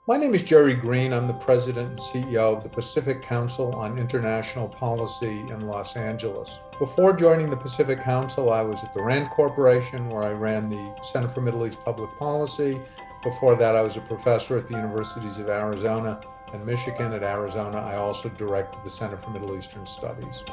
My name is Jerry Green. I'm the president and CEO of the Pacific Council on International Policy in Los Angeles. Before joining the Pacific Council, I was at the RAND Corporation, where I ran the Center for Middle East Public Policy. Before that, I was a professor at the universities of Arizona and Michigan. At Arizona, I also directed the Center for Middle Eastern Studies.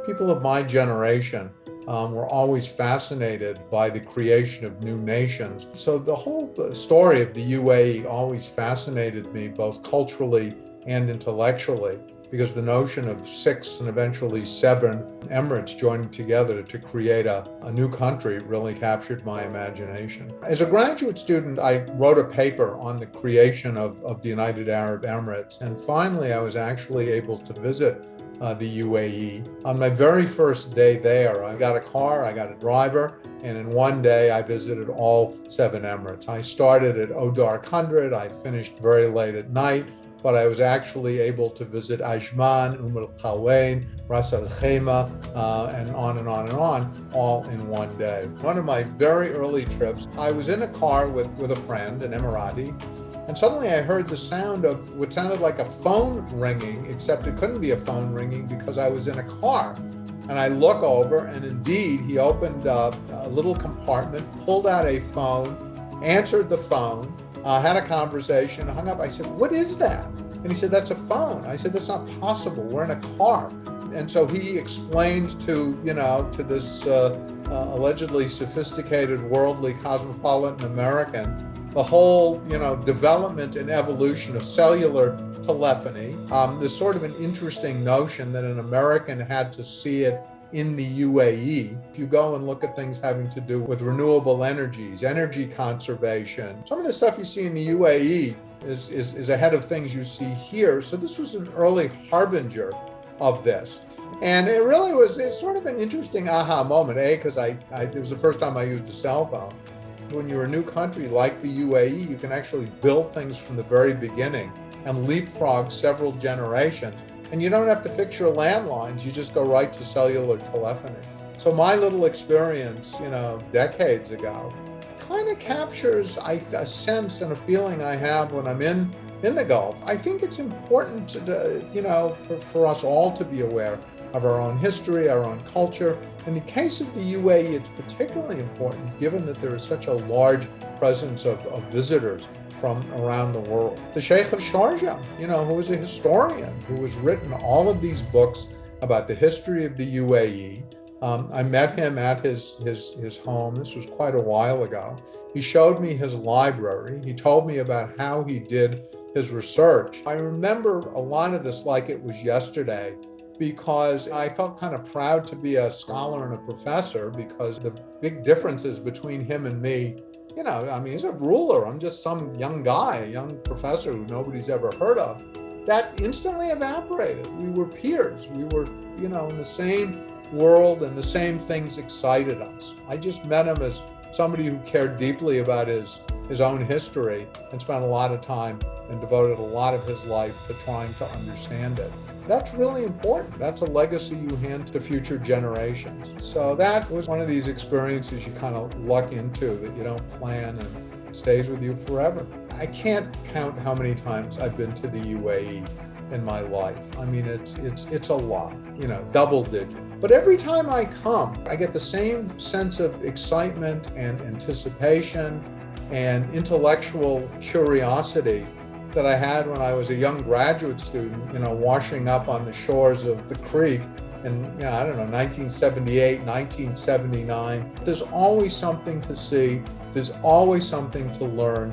People of my generation were always fascinated by the creation of new nations. So the whole story of the UAE always fascinated me, both culturally and intellectually, because the notion of 6 and eventually 7 Emirates joining together to create a new country really captured my imagination. As a graduate student, I wrote a paper on the creation of the United Arab Emirates, and finally I was actually able to visit the UAE. On my very first day there, I got a car, I got a driver, and in one day I visited all 7 Emirates. I started at Odar Kundrat, I finished very late at night, but I was actually able to visit Ajman, Al Qawain, Ras Al Khaimah, and on and on and on, all in one day. One of my very early trips, I was in a car with a friend, an Emirati, and suddenly I heard the sound of what sounded like a phone ringing, except it couldn't be a phone ringing because I was in a car. And I look over, and indeed, he opened up a little compartment, pulled out a phone, answered the phone, had a conversation, hung up. I said, "What is that?" And he said, "That's a phone." I said, "That's not possible. We're in a car." And so he explained to this allegedly sophisticated, worldly, cosmopolitan American the whole, development and evolution of cellular telephony. There's sort of an interesting notion that an American had to see it in the UAE. If you go and look at things having to do with renewable energies, energy conservation, some of the stuff you see in the UAE is ahead of things you see here. So this was an early harbinger of this. And it really was, it's sort of an interesting aha moment, because it was the first time I used a cell phone. When you're a new country like the UAE, you can actually build things from the very beginning and leapfrog several generations. And you don't have to fix your landlines, you just go right to cellular telephony. So my little experience, decades ago, kind of captures a sense and a feeling I have when I'm in the Gulf. I think it's important to, for us all to be aware of our own history, our own culture. In the case of the UAE, it's particularly important given that there is such a large presence of visitors from around the world. The Sheikh of Sharjah, who was a historian, who has written all of these books about the history of the UAE. I met him at his home. This was quite a while ago. He showed me his library. He told me about how he did his research. I remember a lot of this like it was yesterday, because I felt kind of proud to be a scholar and a professor, because the big differences between him and me, he's a ruler. I'm just some young guy, a young professor who nobody's ever heard of. That instantly evaporated. We were peers. We were, in the same world, and the same things excited us. I just met him as somebody who cared deeply about his own history and spent a lot of time and devoted a lot of his life to trying to understand it. That's really important. That's a legacy you hand to future generations. So that was one of these experiences you kind of luck into, that you don't plan and stays with you forever. I can't count how many times I've been to the UAE in my life. I mean, it's a lot, double digit. But every time I come, I get the same sense of excitement and anticipation and intellectual curiosity that I had when I was a young graduate student, washing up on the shores of the creek in, 1978, 1979. There's always something to see. There's always something to learn.